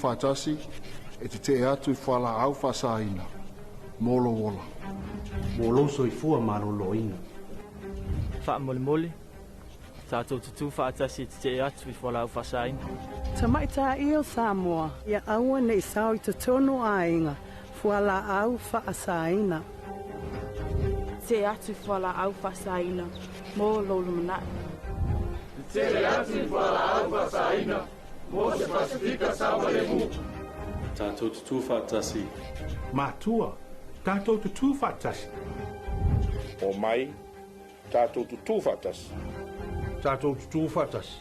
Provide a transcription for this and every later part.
Fatasi e Tete'e Atu I Fuala'Au whasaina. Molo wola. Molo soifua maloloina. Whaamole. Tātou tutu whaatasi Tete'e Atu I Fuala'Au whasaina. Tamaita io Samoa, ia aua nei sao I totono ainga, Fuala'au whaasaina. Tete'e Atu I Fuala'au whasaina, mo lolumana. Tete'e Atu I Fuala'au whasaina, mo se Pasifika Samoa. Tātou tutu whaatasi. Matua, tātou tutu whaatasi. O mai, tātou tutu whaatasi. Tātou tutu whaatasi.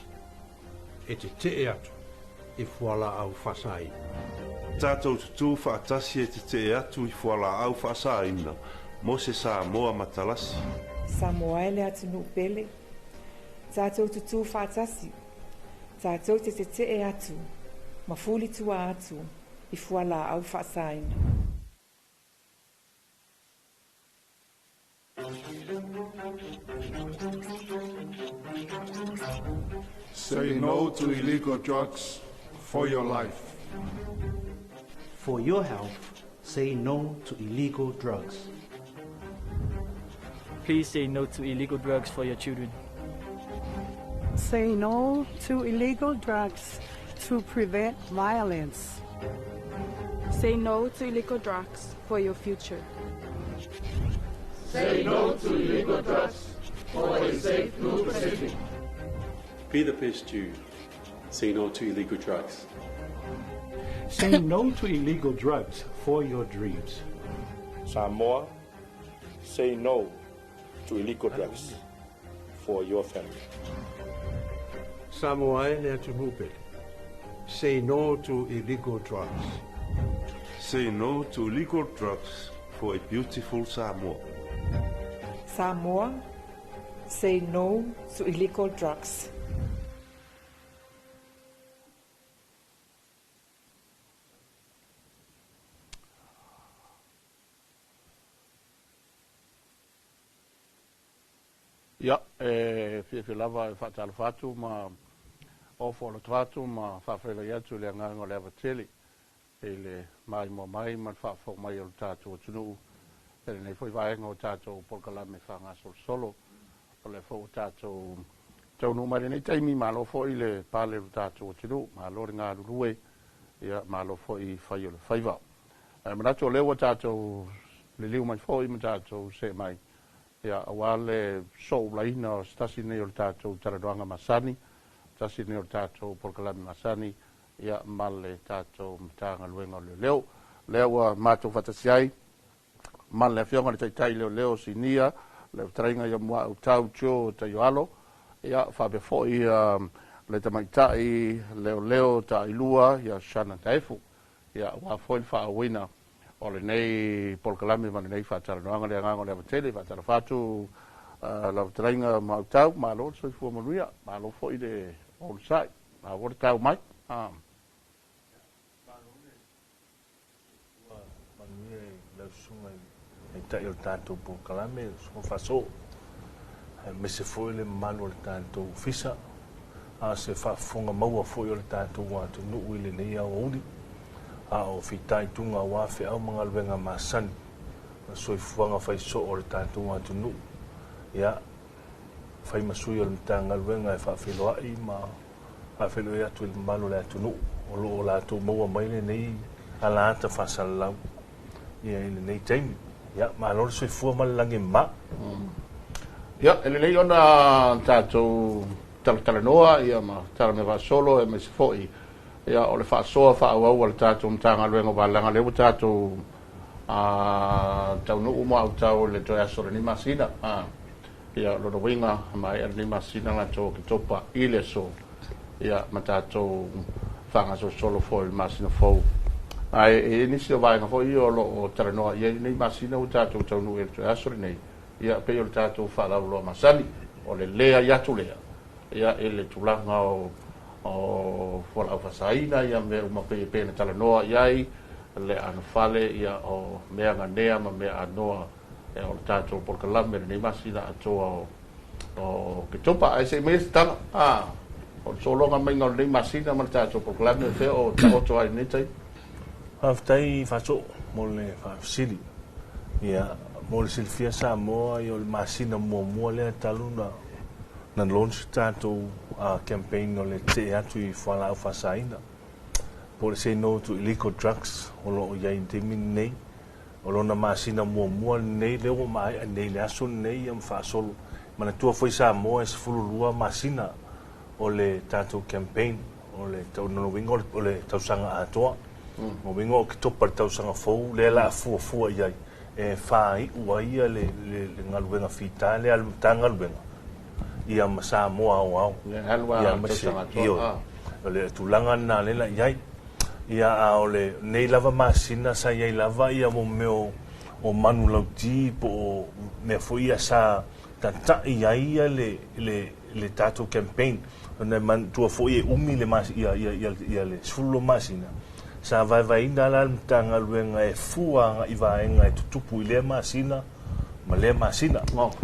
E Tete'e Atu I Fuala'au whasaina. Tātou tutu whaatasi e Tete'e Atu I Fuala'au whasaina. Mo se Samoa matalasi. Samoa ele atu no pele. Tātou tutu whaatasi. Tātou te Tete'e Atu. Mafuli tua atu. I Fuala'au whasaina. Say no to illegal drugs for your life. For your health, say no to illegal drugs. Please say no to illegal drugs for your children. Say no to illegal drugs to prevent violence. Say no to illegal drugs for your future. Say no to illegal drugs for a safe New Pacific. Be the best you. Say no to illegal drugs. Say no to illegal drugs for your dreams. Samoa, say no to illegal drugs for your family. Samoa ele atu nupe. Say no to illegal drugs. Say no to illegal drugs for a beautiful Samoa. Samoa, say no to illegal drugs. Ia, fi lava e whaatala whatu ma ofo ala tuatu ma whawhela iatu le nganga le avateli e le mai mo mai ma whawhau mai o tātou tunu e nei fwoi vaenga o tātou Polokalame whanga solo o le fwoi tātou tau numare nei taimi ma lo fwoi le pale o tātou tunu ma lo ringa lurue ia ma lo fwoi whai o le whaiva manato lewa tātou le liu mai fwoi ma tātou se mai ia awale so laina o stasi nei o tātou taradoanga masani, stasi nei o tātou Polokalame masani, ia male tātou mtanga luenga o leo. Leo mātou whatasiai, male fionga le taitai leo sinia, leo trainga ia mua au tau tio ta yoalo, ia whabe foi le tamaitai leo ta ilua, ia shana taifu, ia wa foi whaawina, o le nei Polokalame ma nei whaataradoanga le angango le avatele, whaatara whatu la trainga mautau, ma lo so fu manuia, ma lo foi de all side, ma wo tau mai. E tai o tātou Polokalame, so whaso. Me se foi le malo le tātou fisa, a se whafonga maua foi o le tātou watu nuu ile nei au uri. A o fitai tunga wafe au mga luenga masani na soifuanga fai so o le tātou atu nuu. Ia, fai masui o le mtanga luenga e whawhiloa i ma whawhiloa i atu il malo le atu nuu. O lo o la atu maua maile nei ala ata whasalau. Ia ile nei taimi. Ia, ma lor soifua malalangi ma. Ia, ele nei ona tātou talanoa, ia ma tala me solo e me se foi. Ia o le whaasoa whaauau le tātou mtanga luenga walanga lewa tātou tau nuu mo au tau le toi asore ni masina. Ia loro winga mai ni masina la tō ki topa ile so. Ia ma tātou whanga so solo fo le masina fo. Ai e nisi o vaenga fo i o lo o taranoa. Ia ni masina o tātou tau nuu e le toi asore nei. Ia pe o le tātou whalau loa masani. O le lea iatu lea. Ia e le tulanga o Fuala'au whasaina ia mea uma pene talanoa iai le ana fale ia o mea nganea ma mea anoa e o le tātou Polokalame nei masina atoa o ke topa ai se mea tala O solonga mai ngol nei masina ma ta so proklame fe o ta o ai nei tai. Aftai faso mo le fa sili. Ia mo le silfia sa mo io le masina mo le taluna na launch tanto campaign o le Te'e Atu I Fuala'Au fasaina. Po le say no to illegal drugs o lo ia intimi nei. O lo na masina mo nei le o mai nei le aso nei am fa solo. Mana tua foi sa mo es fululua masina o le tanto campaign o le tau no wingo o le tau sanga atoa. Mo wingo ki topa tau sanga fou le la fu ia e fai ua ia le ngaluenga fita le al tangaluenga ia masa mo au ia mase io le tulanga na le la ia ole nei lava masina sa ia lava ia mo meo o manu lauti po me foi sa tanta ia le tato campaign na man tu foi umi le mas ia le sulo masina sa vai inda la tanga luenga e fua I vaenga e tutupu I le masina ma le masina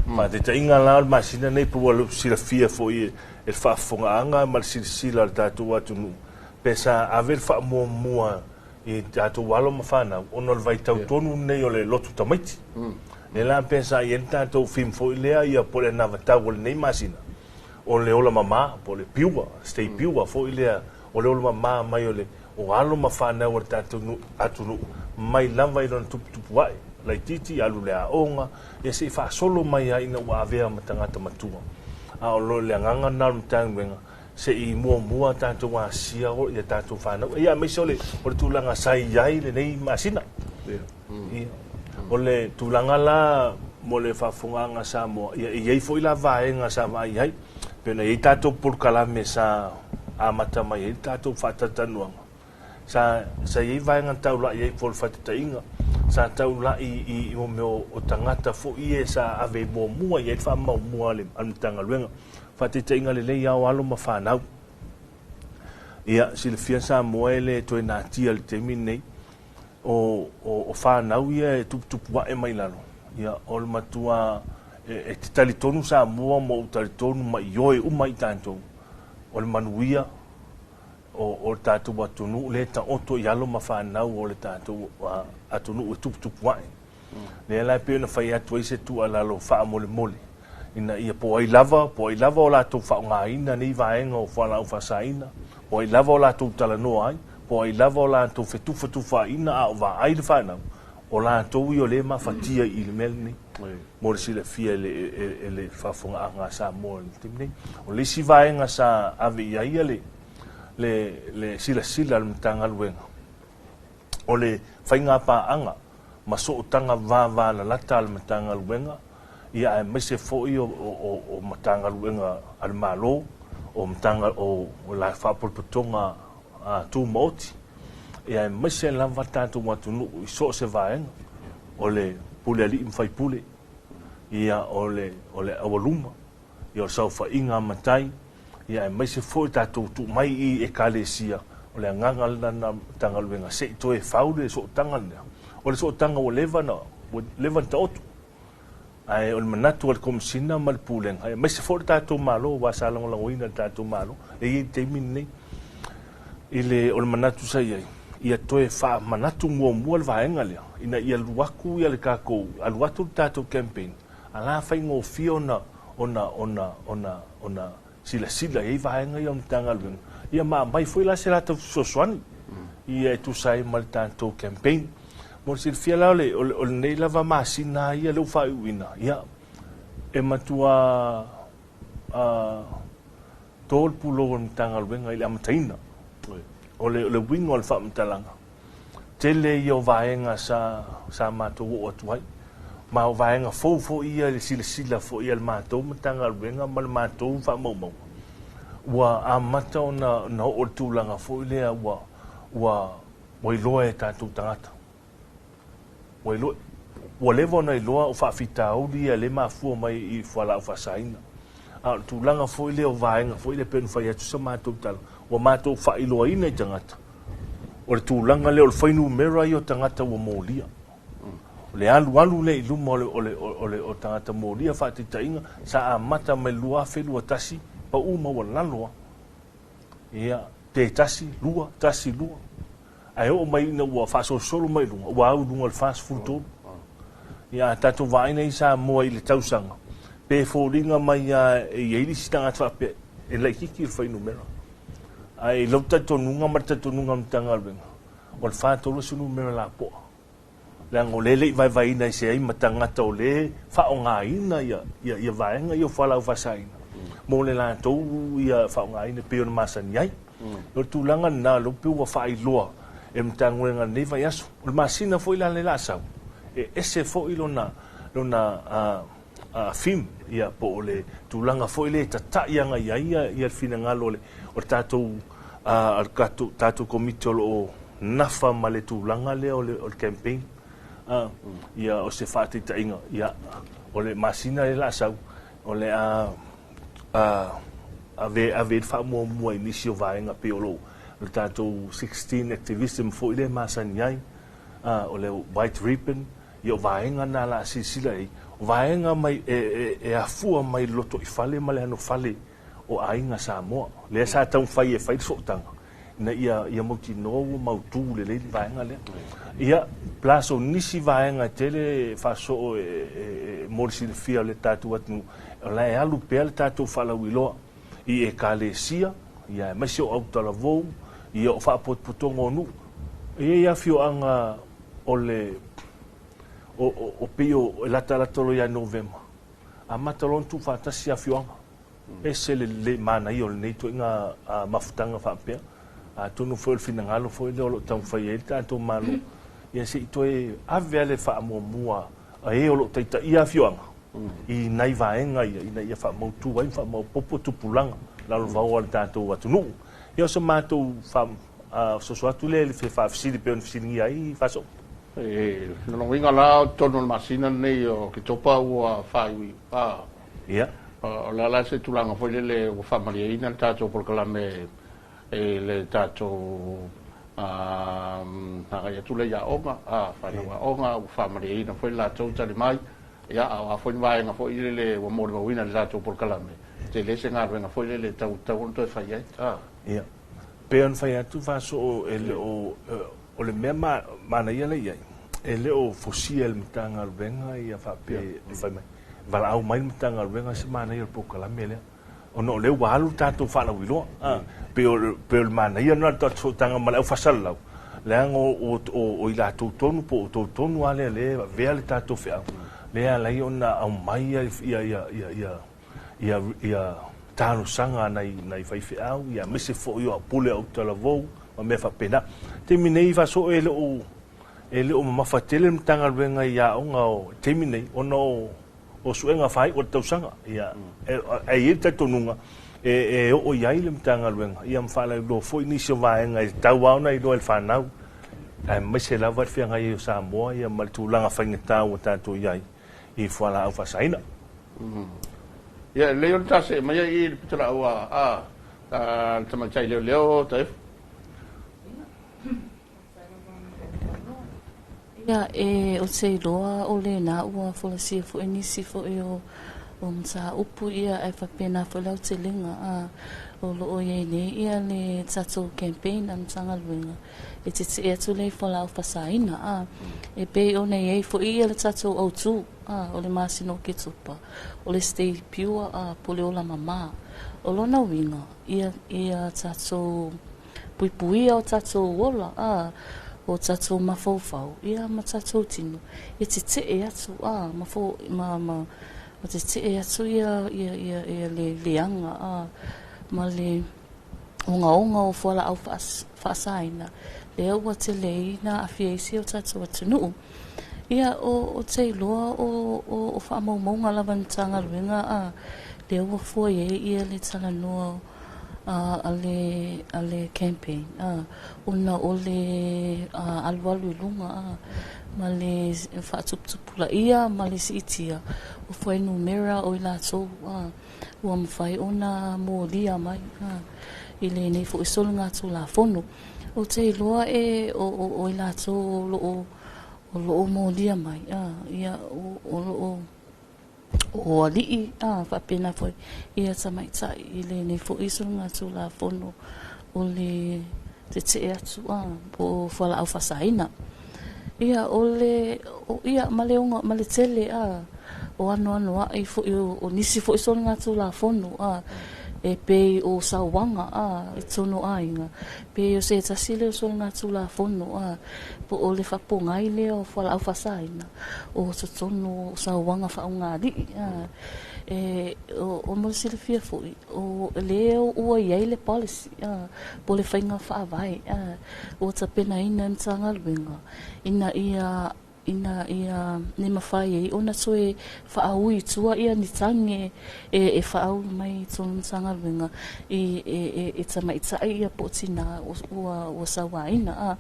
ma te inga la masina nei po lu sila fia foi e fa fonga anga ma sila tatu atu pesa aver fa mua I tatu walo mafana ono vai tau tonu nei o le lotu tamaiti le la pesa I tatu film foi le ia po le nava tau nei masina o le ola mama po le piua stay piua foi le o le ola mama mai o le o alo mafana o tatu atu mai lava I lon tupu wai lai titi alu le aonga ia se fa solo mai ai na wa avea matangata matua a o lo le nganga na mtangwenga se I mua tatu wa sia o ia tatu fana ia mai sole o tulanga sai ai le nei masina ia o le tulanga la mo le fa funganga sa mo ia foi la vaenga sa vai ai pena ia tatu Polokalame sa amata mai ia tatu fatatanuanga sa ia vaenga tau la ia for fatatainga sa tau la I o meo o tangata fo ia sa ave mua ia fa mua le amtanga luenga fatatainga le ia o alo mafanau ia silfia sa moele to na tia le termine o fanau ia tupu wa e mai lalo ia ol matua e talitonu sa mua mo talitonu mai yoi umai tanto ol manuia o tatu watunu le ta oto yalo mafanau o le tatu atunu tupu wa le la pe na fai atu se tu ala lo fa mole ina ia po ai lava o la tu fa nga ina ni vaenga o Fuala'Au fasaina po ai lava o la tu tala no ai po ai lava o la tu fetu fa ina a va ai le fa na o la tu io le ma fatia il melni mo le sile fia le fa fonga nga sa mo timni o le si vaenga sa ave ia le sila mtanga luenga o le fainga pa anga maso tanga va la lata mtanga luenga ia me se foi o matanga luenga al malo o matanga o la fa polpotonga tu moti ia me se la vata tu matunu so se vaenga o le pule ali mfai pule ia o le awaluma ia so fa inga matai ia me se foi tatu tu mai I e kalesia o le nganga na tanga luenga se to e faule so tanga o le so tanga o leva tautu ai o manatu al komsina mal pulen ai mais for tatu malo wa salong langoina tatu malo e te minni ile o manatu sai ia toe fa manatu mo al vaenga le ina ia luaku ia le kako al watu tatu campaign ala fa ngo fiona ona sila ia vaenga ia mtanga lu ia ma mai foi la sela tu soswani ia tu sai mal tatu campaign mo sil fiala o nei lava masina ia lo fa uina ia e matua tol pulo tanga wenga ile amtaina o le wingo al fa mtalanga tele yo vaenga sa mato o tuai ma vaenga fo ia le sila fo ia le mato mtanga wenga mal mato fa mo wa amata na o tulanga fo ile wa iloa tatu tangata wa levo na iloa o whaafitau lia le mafua mai I Fuala'Au fasaina. A tūlanga fo ile o vaenga, fo ile penu whai atu sa mātou tala. Wa mātou wha iloa ina I tangata. O le tūlanga le o le whainu mera I o tangata wa mōlia. O le alu le iluma o tangata mōlia whaatita inga, sa a mata me lua whelua tasi, pa uma wa laloa. ia te tasi lua ai o mai na ua whaasosolo mai lunga ua au lunga le fast food tō ia tato vaina i sa moa i le tausanga pe fōringa mai e ieri si tanga twape e lai kiki il whainu mera ai lau tatonunga ma tatonunga mtanga alwenga o le whātolo sunu mera la poa le ngo lele vai na se ai matangata o le whaongaina ia vaenga ia Fuala'Au fasaina mo le la tau ia whaongaina pe ona masani ai o tūlanga na lo pe ua whailoa e mtanguenga nei vai aso o le masina fo ila le la sau e ese fo ilona film ia po o le tūlanga fo ile tata ianga ia fina ngalo le o tātou komite o nafa ma le tūlanga le o le campaign ia o se whaatitainga ia o le masina le la sau o le ave whaamua inisi o vaenga pe o lo le tātou 16 activism fo ile masani ai o le white ribbon ia o vaenga na la sisila ei o vaenga mai e afua mai loto i fale ma le ano fale o ainga Samoa le sa tau fai e fai sotanga na ia mauti noa mautu le leili vaenga le ia plaso nisi vaenga tele faso morisi le fia le tātou atu la e alu pea le tātou Fuala'Au iloa i e kalesia ia masi o autala vou ia o whaapotpotonga o nu ia fioanga o le o pio e latalatolo ia novema a matalon tu fatasi a fioanga e se le mana i o le neito inga mafutanga whaapea a tonu foi le finangalo foi le olo tau fai e tātou malo ia se ito e avea le whaamuamua a e olo taita ia fioanga i nai vaenga ia whaamautu wai whaamaupopo tupulanga lalo vau al tātou atunu ia so mātou so atu le whafisiri pe on fisiri ai whaso no winga la tono masina nei o ki topa ua whaiwi ia o la se tulanga foi le o whamariaina tātou Polokalame le tātou naka ia tule ia onga whanau onga o whamariaina foi la tau tali mai ia a foi vaenga foi le o mori mawina le tātou Polokalame te le se ngarwenga foi le tau onto e whai ia pe on whai atu whaso o le mea mana ia le iai e le o fosia le mtanga alwenga ia whape whai mai Fuala'Au mai mtanga alwenga se mana ia le Polokalame lea o no le walu tātou Fuala'Au iloa pe o mana ia na tātou tanga malau whasalau leango o ila tonu po o tonu ale le vea le tātou whiau lea lai ona au mai ia tano sanga nai whai whiau ia mese fo i o pule au talavou ma mea whapena te minei whaso e le o mawhatele mtanga luenga ia onga o te minei ona o suenga whai o tausanga ia e tatonunga e o iai le mtanga luenga ia mwhala lo foi nisi o vaenga e tau au nei lo el whanau ai mese lava e whianga i o Samoa ia malitulanga whaingetau o tātou iai i Fuala'Au fasaina ia leo tase mai i pitala ua tamatai leo taif ia o te loa o le na ua folasia fo enisi fo o msa upu ia e whapena Fuala'Au te linga o loo iei nei ia le tatou campaign am tanga luenga e Tete'e Atu le Fuala'Au fasaina e pe o nei ei fo ia le tatou autu o le masino ke tupa o le stay pure pole o la mama o lona winga ia tatou puipuia o tatou ola o tatou mafaufau ia ma tatou tino ia Tete'e Atu ma Tete'e Atu ia le leanga ma le onga o Fuala'Au faasaina le ua te leina a fiesi o tatou atunuu ia o te loa o whaamaumaunga lava ntanga luenga le ua fua ia le talanoa a le campaign una o le alualu ilunga ma le whaatuputupula ia ma le siitia o fua numera o i latou ua mawhai ona molia mai i le nei fo isolo ngātou la fono o te loa o i latou o loo molia mai ia o o ali'i whapena foi ia tamaitai i le nei fo isolo ngātou la fono o le Tete'e Atu po Fuala'Au fasaina. Ia ia maleonga male tele o ano ai fo o nisi fo so nga tu la fono e pe o sawanga e tono ainga pe o se tasile so nga tu la fono po o le faponga ile o Fuala'Au fasaina o so tono sawanga fa nga di o mo se le fia fo o le o ia le policy po le fainga fa vai o tapena ina ntanga lwenga ina ia ni mafai e ona soe faaui tua ia ni tange e faau mai tonu sanga venga e tama itsa ia potina o sawaina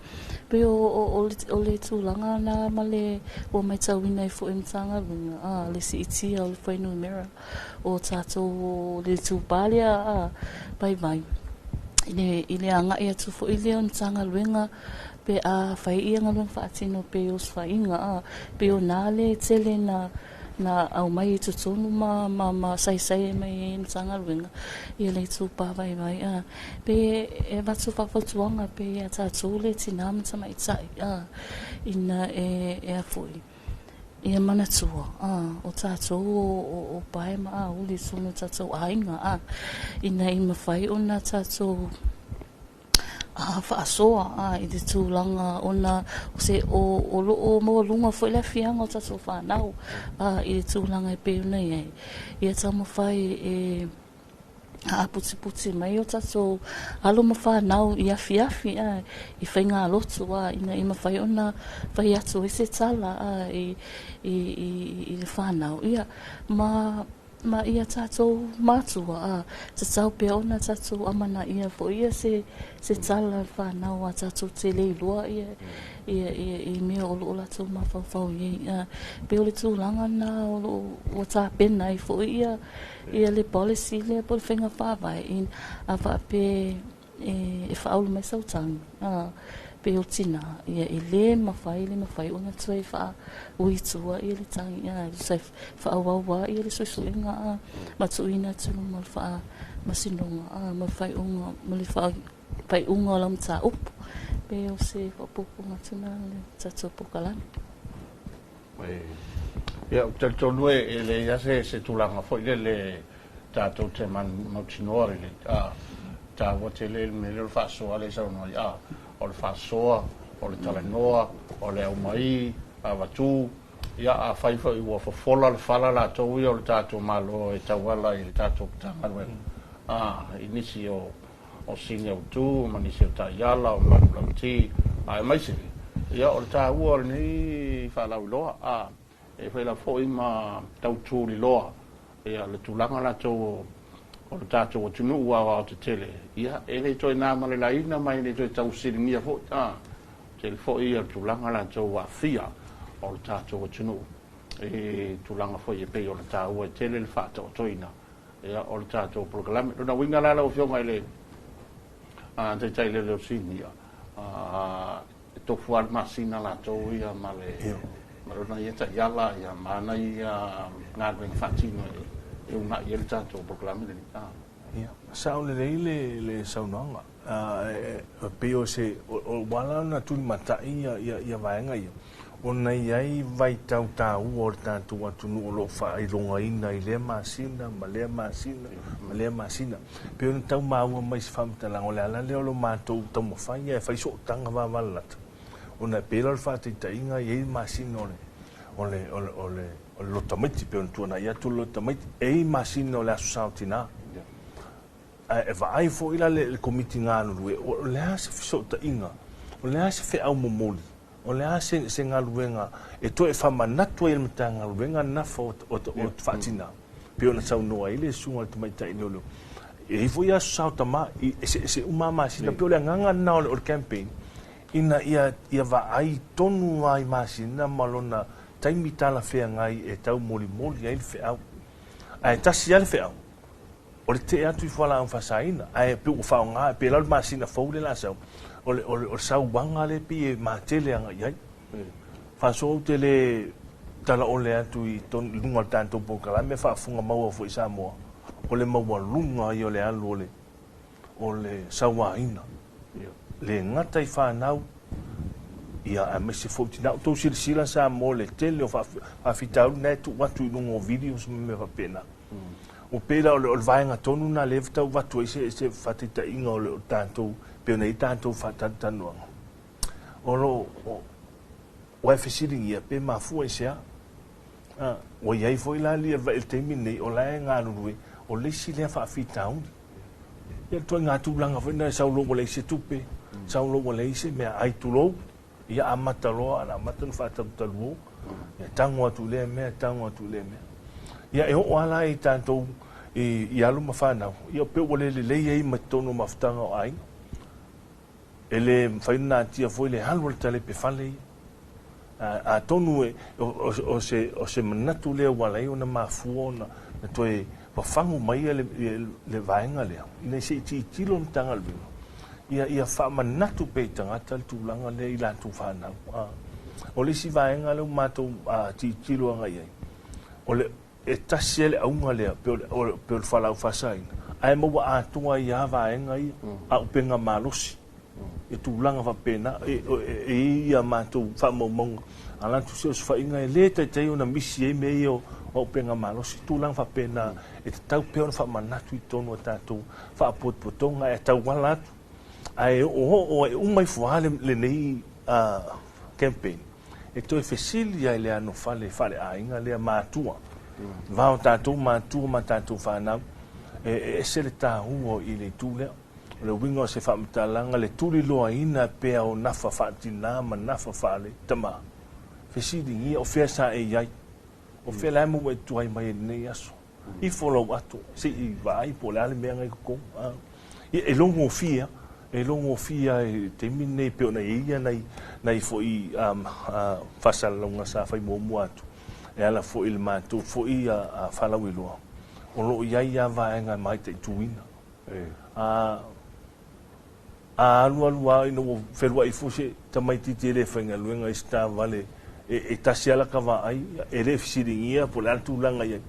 pe o le tulanga na male o mai tawina e fo sanga venga le si itia o le foi no mera o tato le tupalia bye bye ile anga ia tu fo ile on sanga venga pe a fai ia ngalong faatino pe os fainga pe o nale tele na au mai tu tonu ma sai mai en sanga wenga ia le tu pa vai pe e va tu fa tuanga pe a ta tole tinam sama itsai ina e a foi ia mana tua o tato o pai ma o le sunu tato ainga ina ima fai ona tato fa soa i te tūlanga ona se o mo lunga foi la fianga o tato whanau i te tūlanga e peuna iei ia tamo fai puti mai o tato alo ma whanau i afi i whainga lotu ina ima fai ona fai atu i se tala i le whanau ia ma ia tato matua te tau pe ona tato amana ia fo ia se tala whanau a tato te leilua ia mea o la tau mawhau ia pe o le tūlanga na o ta pena i fo ia le policy le pole whenga whawai in a wha pe e whaulu mai sautang pe o tina ia le mawhai ona tue wha uitua ia le tangi ia sai whaawawa ia le suisuinga matuina tunu mal wha masinonga mawhai unga mali whai unga lam ta upu pe o se whapupunga tuna le tato Polokalame. Ia te tonu e le ia se tulanga foi le tato te man mautinoa le ta wote le me le whaasoa le sau noi o le whaasoa o le talanoa o le aumai a watu ia a whaifo i ua whafola le whala la tau ia o le tato malo e tauala i le tato putanga i nisi o sini au tu ma nisi o taiala o manu lauti e maise ia o le ta ua o le nei whalau loa e whaila fo i ma tautu li loa ia le tulanga la tau o le tatou o tunu ua o te tele ia e le toi nā male la ina mai le toi tau siringia fo te le fo i al tulanga la tau a fia o le tatou o tunu e tulanga fo i e pei o le tau e tele le whata o toina ia o le tatou Polokalame luna winga la lau fionga i le te tai le leo sinia e tofu al masina la tau ia male marona ia ta yala ia mana ia ngadwen fatino e una ia le tatou Polokalame le ia sao le saunanga pe o se o wala na tu matai ia vaenga ia ona iai vai tau o le tatou atunu o loo faailogaina i lea masina ma lea masina pe ona tau maua mai se faamatalaga o le ala lea o lo matou taumafai e faisootaga vavalata ona pela o le faataʻitaʻiga iai masina o le lo tamaiti pe ona tuanai atu lo tamaiti ei masina o le aso saotinā e vaai foʻi la le komiti galulue o lea se fesootaʻiga o lea se feʻau momoli o lea se galuega e toe faamanatu ai le matagaluega nafa o te faatina pe ona saunoa ai le suga le tamaitaʻi leoleo e i foʻi aso saotama se uma masina pe o le agaga na o le campaign ina ia vaai tonu ai masina ma lona taimi talafeagai e tau molimoli ai le feʻau ae tasi a le feʻau o le teʻe atu i Fuala'Au fasaina ae pe ua faaaogā e pela o le masina fou le lasau o le sauaga le pi e matele agai ai faasoou te le talaole atu i luga o le tatou Polokalame e faafuga maua foʻi Samoa o le maualuga i o le alu o le sauaina le ngata I whanau ia a mese fautina o tau sila sa mo le tele o whawhitau nei tu watu I lungo videos me whapena o pera o le vaenga tonu na le tau watu se whatita inga o le tātou peo nei tātou whatatanuanga o lo o e whisiringi ia pe mafua I sea o iai foi la lia va il teimi nei o lae ngā rurue o leisi lea whawhitau ia toi ngā tūlanga foi na saulo o leisi tupe saulo o leisi mea ai tulou ia amata loa ana amata nu whatamutaluo ia tango atu lea mea tango atu lea mea ia e ho ala I tātou I alu mawhanau ia pe o le lei ei matono mawhtanga o ai ele whaina tia foi le halu le tale pe whale a tonu o se manatu lea walai o na mafua na toe whawhangu mai le vaenga lea ina se iti tilo na tanga lwino ia wha manatu pe tangata le tūlanga lea I lātu whanau o le si vaenga leo mātou ti tilo anga iai o le e tasi ele aunga lea pe o le Fuala'Au whasaina ai maua atua I a vaenga ia a upenga malosi e tūlanga whapena e ia mātou whamaumaunga a lantu se o swainga e le tai ona misi e mei o upenga malosi tūlanga whapena e te tau peo na whamanatu I tonu a tātou whaapotpotonga e tau wala atu ai o e umai fuale le nei campaign e toi fesili ai le ano fale ainga le mātua vao tātou mātua ma tātou whanau e se le tāhua I le tūlea le winga o se whaamitalanga le tuli loa ina pea o nafa whaatina ma nafa whaale tama fesili ngia o whea sa e iai o whea lai mua e tuai mai e nei aso I follow atu se I vai po le ale mea ngai kukong e longo fia e te mine peo na ia nei fo I whasalonga sa whai mua atu e ala fo I le mātou fo I a whalau iloa o lo iai a vaenga mai te tuina a alua ina o wherua I fo se tamaititi ele whainga luenga I sta vale e tasi ala ka vai e le fisiringia po le altulanga iai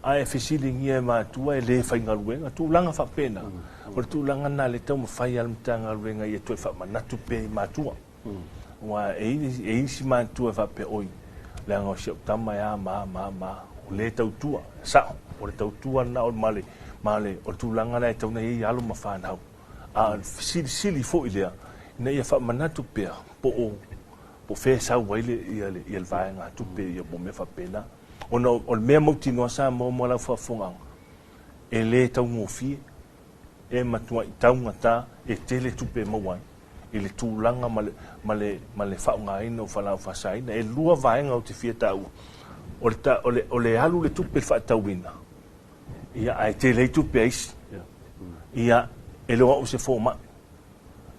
a e fisiringia e mātua e le whainga luenga tūlanga whapena o le tūlanga na le tau mawhai alamtanga luenga I e toi whamanatu pe mātua wa e isi mātua whape oi le anga o siau tama ya ma o le tautua sao o le tautua na o male o le tūlanga na e tauna I alu mawhanau a sili fo I lea ina ia whamanatu pea po whea sau waile I le vaenga tupe ia po me whapena o le mea mauti noa sa mo lau whawhonganga e le tau ngofie e matua I taunga tā e tele tupe mawai I le tūlanga ma le whaungaina o Fuala'Au whasaina e lua vaenga o te fia tau o le alu le tupe le whaatauina ia ai te le tupe aisi ia e loa o se fōma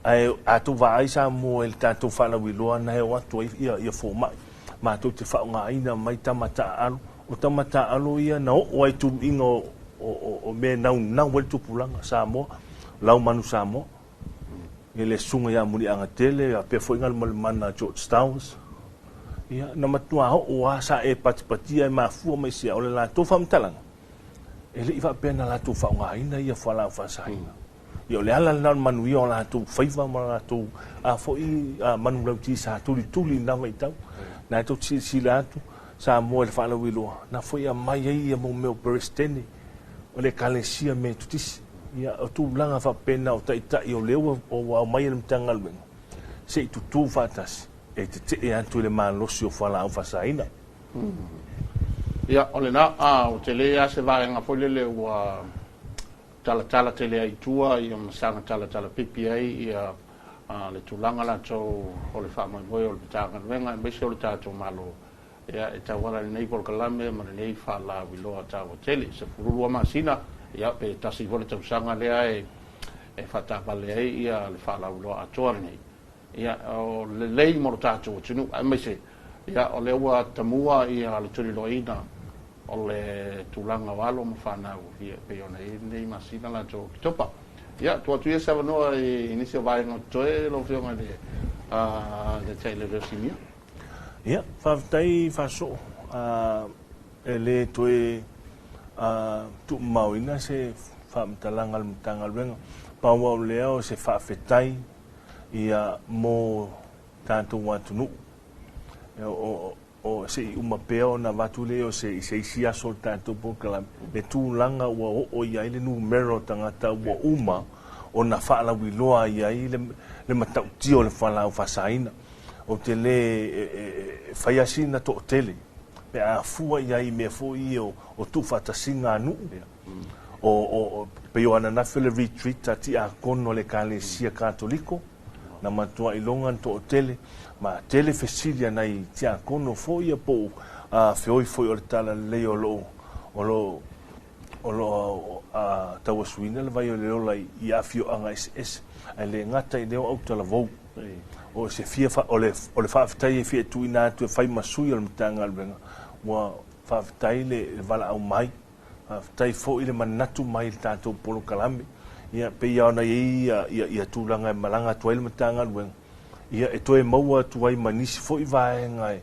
ai atu vai sa mo el tātou whanau iloa na he o atu ia fōma mātou te whaungaina mai tamata alu o tamata alu ia na o ai tu inga o me nau el tupulanga sa mo lau manu sa mo ele sunga ya muni anga tele a pe foi ngal mana George Towns ia na matua o asa e patpatia e mafu mai sia o la to fam talanga ele ifa pena la to fa nga ina ia Fuala'Au whasaina ia le ala na manu ia la to faiva ma la to a foi manu lau ti sa tuli na mai tau na to si la tu sa mo el Fuala'Au iloa na foi a mai ia mo meu presteni o le kalesia me tutis ia o tūlanga whapena o taitai o leo o mai alam tanga luenga. Se I tutu whatas e Tete'e Atu le mālosi o Fuala'Au whasaina. Ia, o le na, o te lea se vaenga pole le ua tala te lea I tua, ia masanga tala pipi ai, ia le tūlanga la tau o le whamoimoe o le pitanga luenga, e mese o le tātou malo. Ia, e tawara le nei Polokalame, ma le nei Fuala'Au iloa tau o tele, se fururua masina, ia pe tasi vole tausanga lea e whatawale ai ia le Fuala'Au loa atoa nei. Ia o le lei moro tātou tunu, a mese, ia o le ua tamua ia le turi loina o le tūlanga walo ma whanau, ia pe o nei masina la tō kitopa. Ia, tuatu ia sawa noa I inisio vaenga toe lo whionga le teile resimia. Ia, whawtai whaso, e le toe tu mauina se whaamtalanga le matanga luenga. Paua o leo se whaafetai ia mō tātou watunu. O se uma peo na watu leo se isi aso tātou Polokalame. Le tūlanga ua o iai le numero tangata ua uma o na whaalawi loa iai le matautio le Fuala'Au whasaina. O te le whaiasina to o tele. Pe a fua iai mea fui o tu whatasinga anu. O peo ananafe le retreat ati a kono le kalesia katoliko. Na matua ilonga to o tele. Ma tele fesilia nei tia kono foi po foi o le tala le o lo tawasuina le vai o le ola I afio anga SS le ngata I leo au tala vou o se fia o le whaafitai fia tuina tu fai masui o le mtanga albenga wa whaafitai le Fuala'Au mai whaafitai foi le manatu mai le tātou Polokalame ia pe ia ona ia tūlanga malanga tuai le mtanga albenga ia e toe maua tuai manisi foi vaenga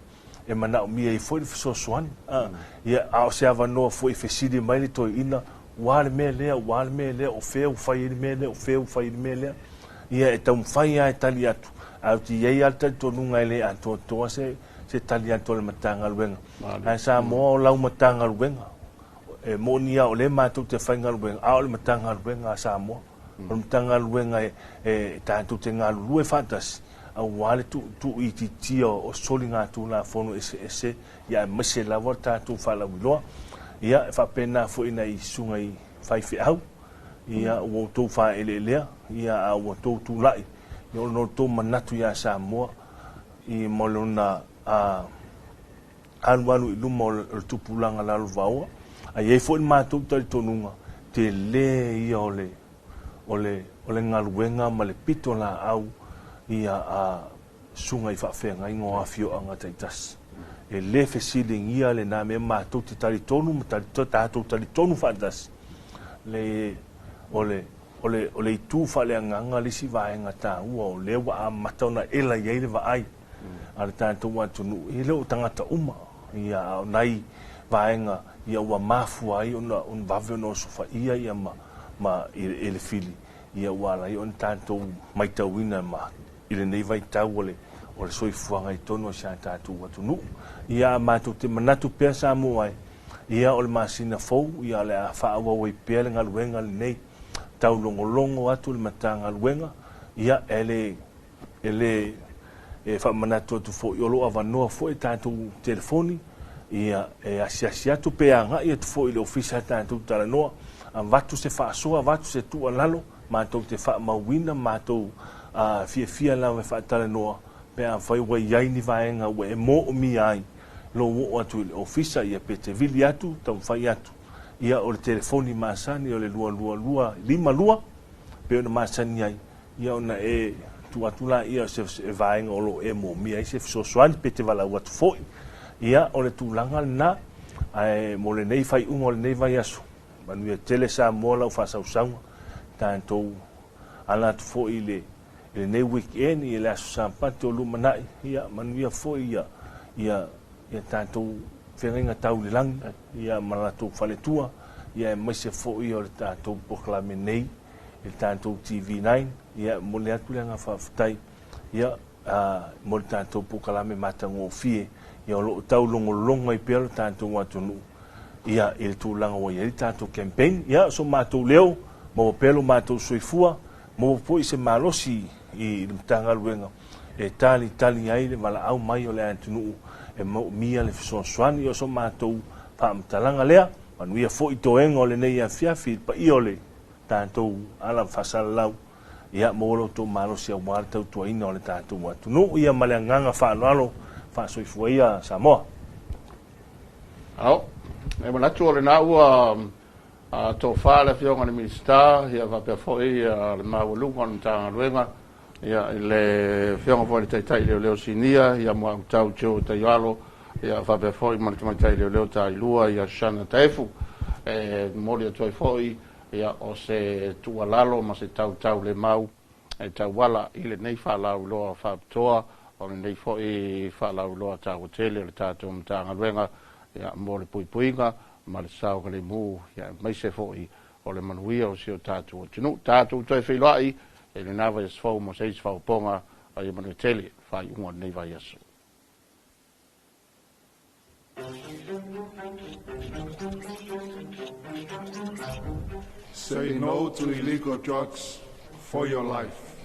e manao mia I foi le fesoasoani ia ao se avanoa foi fesili mai le toi ina wale mea lea o feu fai ele mea lea o feu fai ele mea lea ia e tau mwhai a e tali atu au ti iei alta tonunga ele atoa toa se tali atu le matanga luenga a sa moa o lau matanga luenga e mo nia o le mātou te whainga luenga ao le matanga luenga a sa moa o le matanga luenga e tātou te ngā lulu e whatasi au wale tu I titia o soli ngā tū nā whono ese ia e mese lawa tātou whalawi loa ia e whapena fo ina I sunga I Fuala'Au ia o tō wha ele lea ia o tō tū lai ia o no tō manatu ia Samoa I molona anu I luma o le tupulanga lalo vaua a iei fo ina mātou tari tonunga te le ia o le ngaluenga ma le pito la au ia sunga I whawhenga ingo afio anga taitas. E le fesiling ia le nā mea mātou te tari tonu, tātou tari tonu whaatas. O le I tū whale anganga lisi vaenga tā ua o lewa a matauna ela iei le vaai. A le tātou atunu, I leo tangata uma, ia o nai vaenga, ia ua mafua ai, on vave no sofa ia ma ele fili. Ia ua lai on tātou maitauina ma ile nei vai tau o le soifuanga I tono sa tātou atunu. Ia mātou te manatu pēr sa mua ai. Ia o le masina fou, ia le a whaawa wai pēr le ngaluenga le nei. Tau longo atu le matanga luenga. Ia ele whaamanatu atu fo I olo avanoa fo I tātou telefoni. Ia asiasi atu pēanga ia tu fo I le ofisa tātou talanoa. Vatu se whaasoa, vatu se tua lalo. Mātou te whaamawina, mātou fia la me whaatale noa pe a whai wai iai ni vaenga ua e mo o mi ai lo o atu le ofisa ia pe te vili atu tau whai atu ia o le telefoni maasani o le lima lua pe ona maasani ai ia ona e tu atu la ia se vaenga o lo e mo mi ai se fisosoani pe te wala atu foi ia o le tūlanga na mo le nei whai ungo le nei vai asu manu ia tele sa mo lau whasausaunga tātou ala atu foi le nei weekend I le aso sampate o lumanai ia manuia foi ia tātou whenga tau le langi ia malatou whaletua ia e maise foi o le tātou Polokalame nei le tātou TV9 ia mo le atu le anga whawhitai ia mo le tātou Polokalame matango fie ia o loo tau longo I pēro tātou atunu ia I le tūlanga o ia le tātou campaign ia so mātou leo mo pēlo mātou soifua mo po I se malosi I mtanga luenga e tali ai le Fuala'Au mai o le atunu e mia le fesoasoani o so mātou whaamtalanga lea manuia fo I toenga o le nei a fiafi pa I o le tātou ala whasalalau ia mōlo tō malosi a wāra tau tuaina o le tātou atunu ia male nganga whaanoalo whaasoifua ia Samoa. Au, e manatu o le nā ua tō whaale whionga ni minista ia whapea foi le mawalunga o tanga luenga ia le whionga foi le taitai leo sinia ia mua utau teo taialo ia whapea foi maitai leo tailua ia Shana Taefu mori atuai foi ia o se tualalo ma se tau le mau e tau wala I le nei whalau loa whapetoa o le nei foi whalau loa tau hotele le tātou mtanga luenga ia mo le puipuinga ma le sao ka le mū ia maise foi o le manuia o si o tātou tunu. Tātou toi whiloai, e le nawa e sfau mo seis whau ponga a i manu tele, whai unga nei vai asu. Say no to illegal drugs for your life.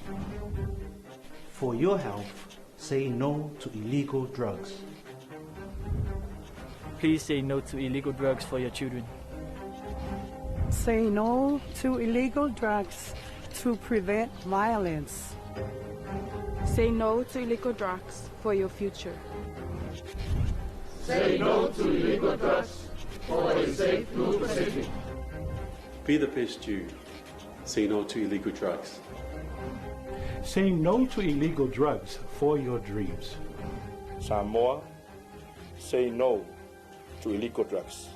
For your health, say no to illegal drugs. Please say no to illegal drugs for your children. Say no to illegal drugs to prevent violence. Say no to illegal drugs for your future. Say no to illegal drugs for a safe Blue Pacific. Be the best you. Say no to illegal drugs. Say no to illegal drugs for your dreams. Samoa, say no to illegal drugs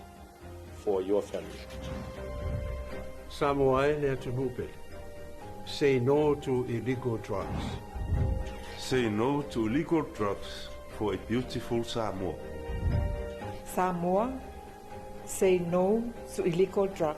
for your family. Samoa le Tunupe, say no to illegal drugs. Say no to illegal drugs for a beautiful Samoa. Samoa, say no to illegal drugs.